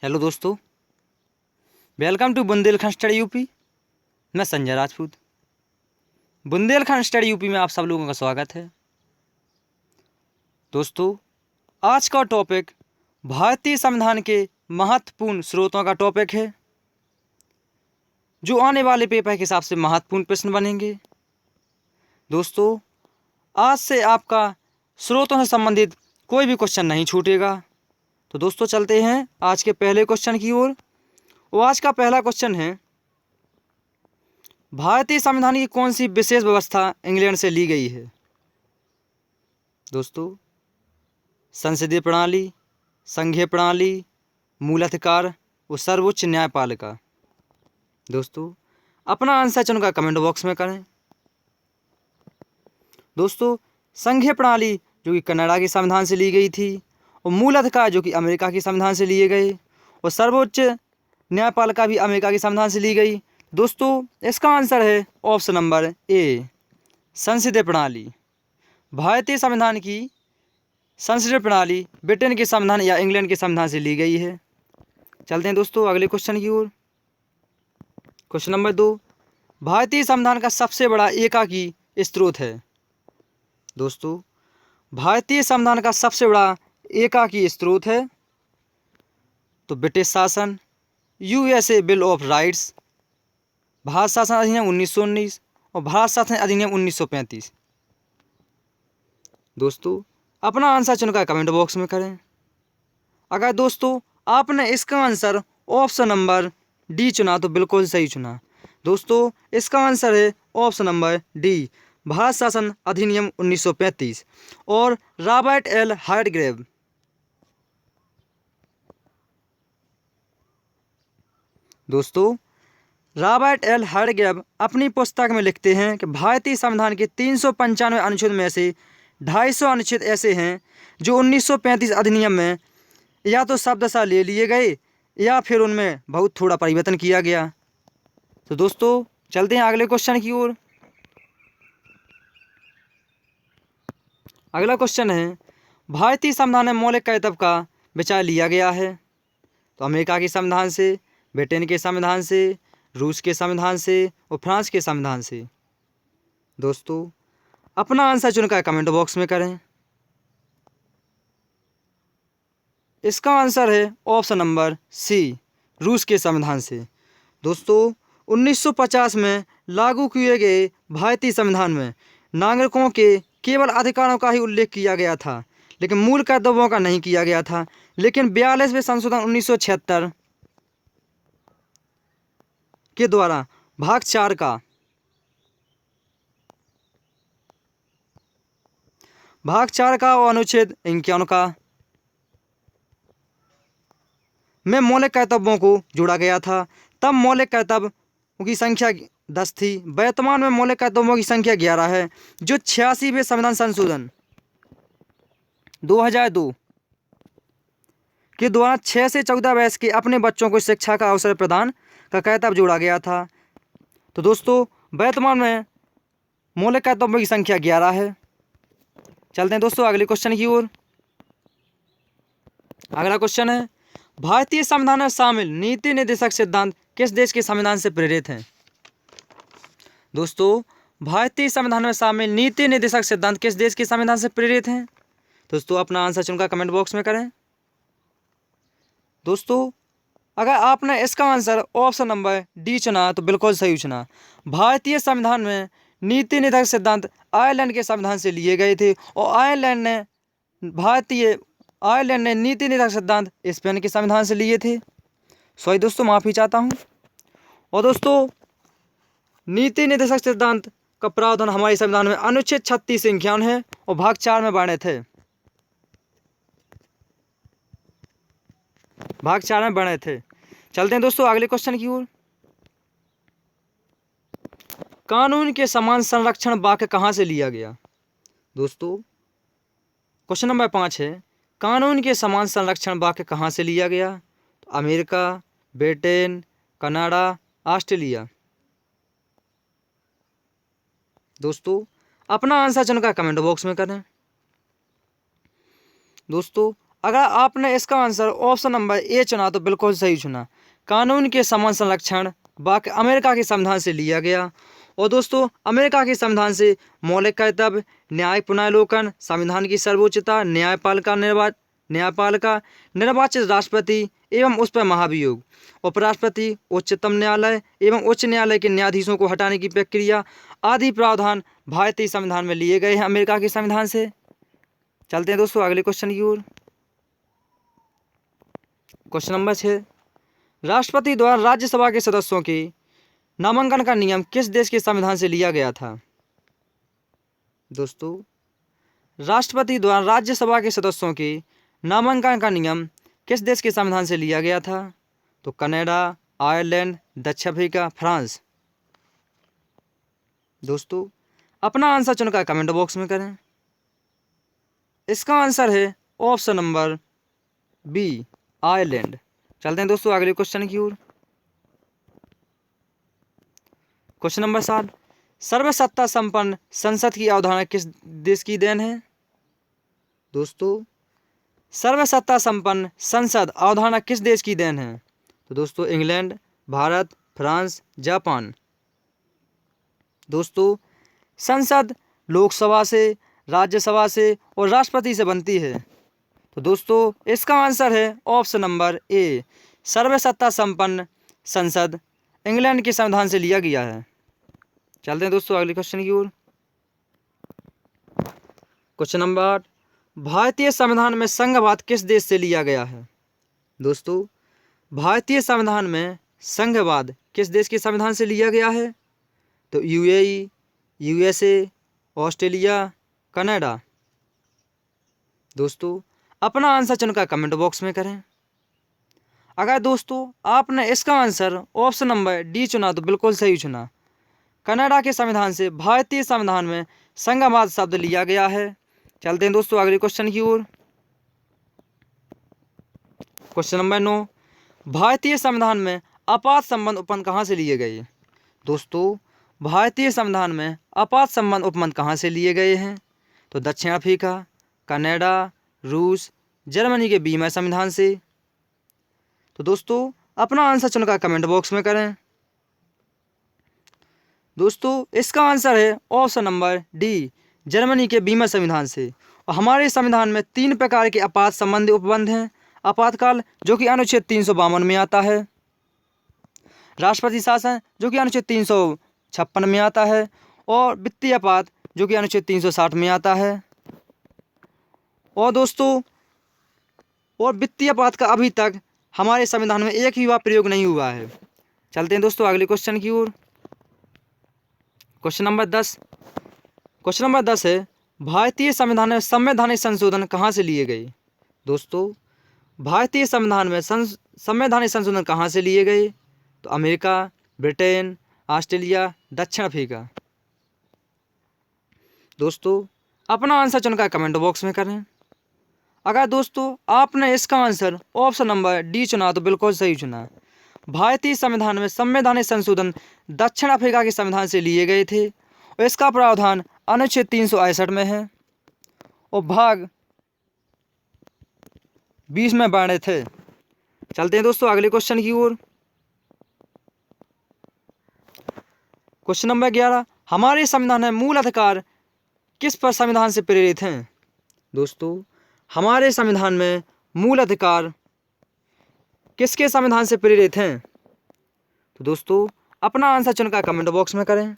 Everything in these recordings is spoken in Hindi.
हेलो दोस्तों, welcome to Bundelkhand study UP. मैं संजय राजपूत। बुंदेलखंड स्टडी यूपी में आप सब लोगों का स्वागत है। दोस्तों, आज का टॉपिक भारतीय संविधान के महत्वपूर्ण स्रोतों का टॉपिक है, जो आने वाले पेपर के हिसाब से महत्वपूर्ण प्रश्न बनेंगे। दोस्तों, आज से आपका स्रोतों से संबंधित कोई भी क्वेश्चन नहीं छूटेगा। तो दोस्तों, चलते हैं आज के पहले क्वेश्चन की ओर। वो आज का पहला क्वेश्चन है, भारतीय संविधान की कौन सी विशेष व्यवस्था इंग्लैंड से ली गई है? दोस्तों, संसदीय प्रणाली, संघीय प्रणाली, मूलाधिकार और सर्वोच्च न्यायपालिका। दोस्तों, अपना आंसर चुनकर कमेंट बॉक्स में करें। दोस्तों, संघीय प्रणाली जो कि कनाडा के संविधान से ली गई थी, और मूलाधिकार जो कि अमेरिका के संविधान से लिए गए, और सर्वोच्च न्यायपालिका भी अमेरिका के संविधान से ली गई। दोस्तों, इसका आंसर है ऑप्शन नंबर ए, संसदीय प्रणाली। भारतीय संविधान की संसदीय प्रणाली ब्रिटेन के संविधान या इंग्लैंड के संविधान से ली गई है। चलते हैं दोस्तों अगले क्वेश्चन की ओर। क्वेश्चन नंबर 2, भारतीय संविधान का सबसे बड़ा एकाकी स्रोत है। दोस्तों, भारतीय संविधान का सबसे बड़ा एकाकी स्रोत है तो ब्रिटिश शासन, USA bill of rights, Bharat शासन अधिनियम 1919 और भारत शासन अधिनियम 1935। दोस्तों, अपना आंसर चुनकर कमेंट बॉक्स में करें। अगर दोस्तों आपने इसका आंसर ऑप्शन नंबर डी चुना तो बिल्कुल सही चुना। दोस्तों, इसका आंसर है ऑप्शन नंबर डी, भारत शासन अधिनियम 1935 और रॉबर्ट एल हार्डग्रेव। दोस्तों, रॉबर्ट एल हार्डग्रेव अपनी पुस्तक में लिखते हैं कि भारतीय संविधान के 395 अनुच्छेद में से 250 अनुच्छेद ऐसे हैं जो 1935 अधिनियम में या तो शब्दशः ले लिए गए या फिर उनमें बहुत थोड़ा परिवर्तन किया गया। तो दोस्तों, चलते हैं अगले क्वेश्चन की ओर। अगला क्वेश्चन है, भारतीय संविधान में मौलिक कर्तव्य का विचार लिया गया है तो अमेरिका के संविधान से, ब्रिटेन के संविधान से, रूस के संविधान से और फ्रांस के संविधान से। दोस्तों, अपना आंसर चुनकर कमेंट बॉक्स में करें। इसका आंसर है ऑप्शन नंबर सी, रूस के संविधान से। दोस्तों, 1950 में लागू किए गए भारतीय संविधान में नागरिकों के केवल अधिकारों का ही उल्लेख किया गया था, लेकिन मूल कर्तव्यों का नहीं किया गया था। लेकिन 42वें संशोधन 1976 के द्वारा भाग 4 का और अनुच्छेद 51 का में मौलिक कर्तव्यों को जोड़ा गया था। तब मौलिक कर्तव्यों की संख्या 10 थी। वर्तमान में मौलिक कर्तव्यों की संख्या 11 है, जो 86वें संविधान संशोधन 2002 के द्वारा 6 से 14 वर्ष के अपने बच्चों को शिक्षा का अवसर प्रदान का कर्तव्य जोड़ा गया था। तो दोस्तों, वर्तमान में मौलिक कर्तव्यों की संख्या 11 है। चलते हैं दोस्तों अगले क्वेश्चन की ओर। अगला क्वेश्चन है, भारतीय संविधान में शामिल नीति निर्देशक सिद्धांत किस देश के संविधान से प्रेरित हैं? दोस्तों, भारतीय संविधान में शामिल नीति निर्देशक सिद्धांत किस देश के संविधान से प्रेरित हैं? दोस्तों, अपना आंसर चुनकर कमेंट बॉक्स में करें। दोस्तों, अगर आपने इसका आंसर ऑप्शन नंबर डी चुना तो बिल्कुल सही चुना। भारतीय संविधान में नीति निर्देशक सिद्धांत आयरलैंड के संविधान से लिए गए थे और आयरलैंड ने नीति निर्देशक सिद्धांत स्पेन के संविधान से लिए थे। सॉरी दोस्तों, माफ़ी चाहता हूँ। और दोस्तों, नीति निर्देशक सिद्धांत का प्रावधान हमारे संविधान में अनुच्छेद 36 से 51 है और भाग 4 में वर्णित है। भाग 4 में वर्णित है। चलते हैं दोस्तों अगले क्वेश्चन की ओर। कानून के समान संरक्षण वाक्य कहाँ से लिया गया? दोस्तों, क्वेश्चन नंबर 5 है, कानून के समान संरक्षण वाक्य कहाँ से लिया गया? तो अमेरिका, ब्रिटेन, कनाडा, ऑस्ट्रेलिया। दोस्तों, अपना आंसर चुनकर कमेंट बॉक्स में करें। दोस्तों, अगर आपने इसका आंसर ऑप्शन नंबर ए चुना तो बिल्कुल सही चुना। कानून के समान संरक्षण वाक्य अमेरिका के संविधान से लिया गया। और दोस्तों, अमेरिका के संविधान से मौलिक कर्तव्य, न्यायिक पुनर्विलोकन, संविधान की सर्वोच्चता, न्यायपालिका, निर्वाचित राष्ट्रपति एवं उस पर महाभियोग, उपराष्ट्रपति, उच्चतम न्यायालय एवं उच्च न्यायालय के न्यायाधीशों को हटाने की प्रक्रिया आदि प्रावधान भारतीय संविधान में लिए गए हैं अमेरिका के संविधान से। चलते हैं दोस्तों अगले क्वेश्चन की ओर। क्वेश्चन नंबर 6, राष्ट्रपति द्वारा राज्यसभा के सदस्यों के नामांकन का नियम किस देश के संविधान से लिया गया था? दोस्तों, राष्ट्रपति द्वारा राज्यसभा के सदस्यों के नामांकन का नियम किस देश के संविधान से लिया गया था? तो कनाडा, आयरलैंड, दक्षिण अफ्रीका, फ्रांस। दोस्तों, अपना आंसर चुनकर कमेंट बॉक्स में करें। इसका आंसर है ऑप्शन नंबर बी, आयरलैंड। चलते हैं दोस्तों अगले क्वेश्चन की ओर। क्वेश्चन नंबर 7, सर्वसत्ता संपन्न संसद की अवधारणा किस देश की देन है? दोस्तों, सर्वसत्ता संपन्न संसद अवधारणा किस देश की देन है? तो दोस्तों, इंग्लैंड, भारत, फ्रांस, जापान। दोस्तों, संसद लोकसभा से, राज्यसभा से और राष्ट्रपति से बनती है। तो दोस्तों, इसका आंसर है ऑप्शन नंबर ए, सर्वसत्ता संपन्न संसद इंग्लैंड के संविधान से लिया गया है। चलते हैं दोस्तों अगले क्वेश्चन की ओर। क्वेश्चन नंबर 8, भारतीय संविधान में संघवाद किस देश से लिया गया है? दोस्तों, भारतीय संविधान में संघवाद किस देश के संविधान से लिया गया है? तो यूएई, यूएसए, ऑस्ट्रेलिया, कनाडा। दोस्तों, अपना आंसर चुनकर कमेंट बॉक्स में करें। अगर दोस्तों आपने इसका आंसर ऑप्शन नंबर डी चुना तो बिल्कुल सही चुना। कनाडा के संविधान से भारतीय संविधान में संघवाद शब्द लिया गया है। चलते हैं दोस्तों अगले क्वेश्चन की ओर। क्वेश्चन नंबर 9, भारतीय संविधान में आपात संबंध उपबंध कहाँ से लिए गए? दोस्तों, भारतीय संविधान में आपात संबंध उपबंध कहाँ से लिए गए हैं? तो दक्षिण अफ्रीका, कनाडा, रूस, जर्मनी के 20वें संविधान से। तो दोस्तों, अपना आंसर चुनकर कमेंट बॉक्स में करें। दोस्तों, इसका आंसर है ऑप्शन नंबर डी, जर्मनी के 20वें संविधान से। और हमारे संविधान में 3 प्रकार के आपात संबंधी उपबंध हैं। आपातकाल, जो कि अनुच्छेद 352 में आता है। राष्ट्रपति शासन, जो कि अनुच्छेद 356 में आता है। और वित्तीय आपात, जो कि अनुच्छेद 360 में आता है। और दोस्तों, और वित्तीय आपात का अभी तक हमारे संविधान में एक भी बार प्रयोग नहीं हुआ है। चलते हैं दोस्तों अगले क्वेश्चन की ओर। क्वेश्चन नंबर 10, क्वेश्चन नंबर 10 है, भारतीय संविधान में संवैधानिक संशोधन कहाँ से लिए गए? दोस्तों, भारतीय संविधान में संवैधानिक संशोधन कहाँ से लिए गए? तो अमेरिका, ब्रिटेन, ऑस्ट्रेलिया, दक्षिण अफ्रीका। दोस्तों, अपना आंसर चुनकर कमेंट बॉक्स में करें। अगर दोस्तों आपने इसका आंसर ऑप्शन नंबर डी चुना तो बिल्कुल सही चुना। भारतीय संविधान में संवैधानिक संशोधन दक्षिण अफ्रीका के संविधान से लिए गए थे और इसका प्रावधान अनुच्छेद 361 में है और भाग 20 में बांटे थे। चलते हैं दोस्तों अगले क्वेश्चन की ओर। क्वेश्चन नंबर 11, हमारे संविधान में मूल अधिकार किस पर संविधान से प्रेरित हैं? दोस्तों, हमारे संविधान में मूल अधिकार किसके संविधान से प्रेरित हैं? तो दोस्तों, अपना आंसर चुनकर कमेंट बॉक्स में करें।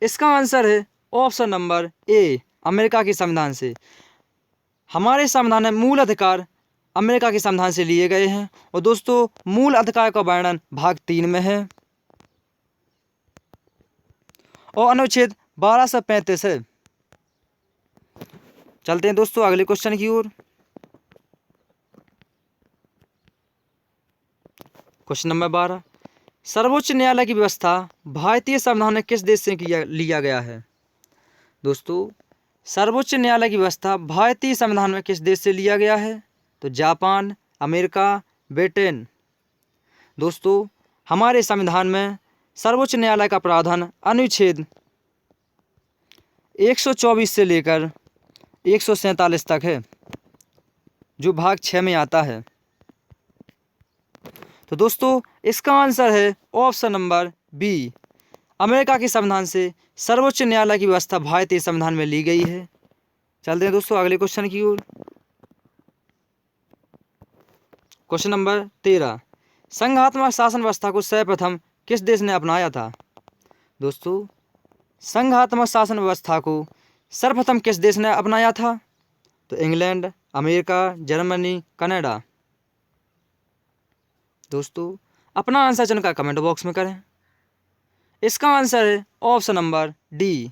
इसका आंसर है ऑप्शन नंबर ए, अमेरिका के संविधान से। हमारे संविधान में मूल अधिकार अमेरिका के संविधान से लिए गए हैं और दोस्तों मूल अधिकार का वर्णन भाग 3 में है और अनुच्छेद 1235 है। चलते हैं दोस्तों अगले क्वेश्चन की ओर। क्वेश्चन नंबर 12, सर्वोच्च न्यायालय की व्यवस्था भारतीय संविधान में किस देश से लिया गया है? दोस्तों, सर्वोच्च न्यायालय की व्यवस्था भारतीय संविधान में किस देश से लिया गया है? तो जापान, अमेरिका, ब्रिटेन। दोस्तों, हमारे संविधान में सर्वोच्च न्यायालय का प्रावधान अनुच्छेद 124 से लेकर 147 तक है। जो भाग 6 में आता है। तो दोस्तों इसका आंसर है ऑप्शन नंबर बी। अमेरिका के संविधान से सर्वोच्च न्यायालय की व्यवस्था भारतीय संविधान में ली गई है। चलते हैं दोस्तों अगले क्वेश्चन की ओर। क्वेश्चन नंबर 13, संघात्मक शासन व्यवस्था को सर्वप्रथम किस देश ने अपनाया था? दोस्तों संघात्मक शासन व्यवस्था को सर्वप्रथम किस देश ने अपनाया था? तो इंग्लैंड, अमेरिका, जर्मनी, कनाडा। दोस्तों अपना आंसर चुनकर कमेंट बॉक्स में करें। इसका आंसर है ऑप्शन नंबर डी।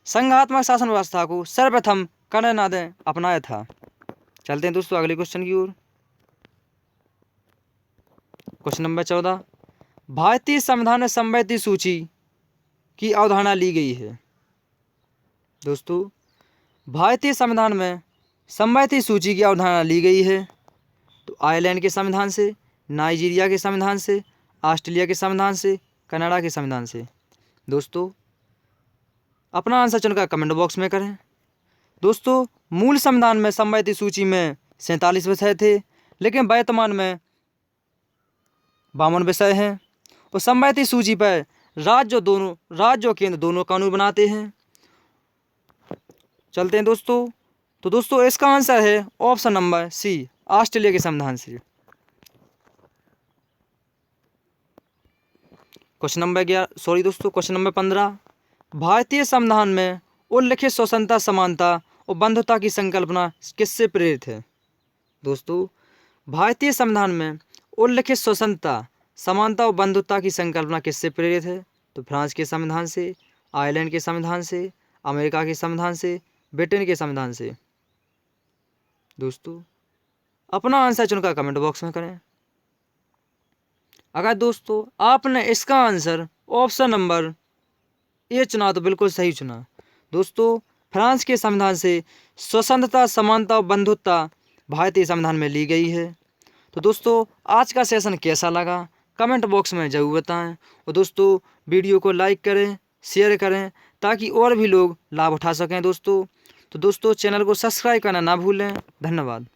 संघात्मक शासन व्यवस्था को सर्वप्रथम कनाडा ने अपनाया था। चलते हैं दोस्तों अगले क्वेश्चन की ओर। क्वेश्चन नंबर 14, भारतीय संविधान में समवर्ती सूची की अवधारणा ली गई है। दोस्तों भारतीय संविधान में समवर्ती सूची की अवधारणा ली गई है। तो आयरलैंड के संविधान से, नाइजीरिया के संविधान से, ऑस्ट्रेलिया के संविधान से, कनाडा के संविधान से। दोस्तों अपना आंसर चुनकर कमेंट बॉक्स में करें। दोस्तों मूल संविधान में समवर्ती सूची में 47 विषय थे, लेकिन वर्तमान में 52 विषय हैं। और समवर्ती सूची पर राज्य और केंद्र दोनों कानून बनाते हैं। चलते हैं दोस्तों। तो दोस्तों इसका आंसर है ऑप्शन नंबर सी, ऑस्ट्रेलिया के संविधान से। क्वेश्चन नंबर 15, भारतीय संविधान में उल्लिखित स्वतंत्रता, समानता और बंधुता की संकल्पना किससे प्रेरित है? दोस्तों भारतीय संविधान में उल्लिखित स्वतंत्रता, समानता और बंधुता की संकल्पना किससे प्रेरित है? तो फ्रांस के संविधान से, आयरलैंड के संविधान से, अमेरिका के संविधान से, ब्रिटेन के संविधान से। दोस्तों अपना आंसर चुनकर कमेंट बॉक्स में करें। अगर दोस्तों आपने इसका आंसर ऑप्शन नंबर ए चुना तो बिल्कुल सही चुना। दोस्तों फ्रांस के संविधान से स्वतंत्रता, समानता और बंधुता भारतीय संविधान में ली गई है। तो दोस्तों आज का सेशन कैसा लगा कमेंट बॉक्स में ज़रूर बताएं। और दोस्तों वीडियो को लाइक करें, शेयर करें, ताकि और भी लोग लाभ उठा सकें। दोस्तों तो दोस्तों चैनल को सब्सक्राइब करना ना भूलें। धन्यवाद।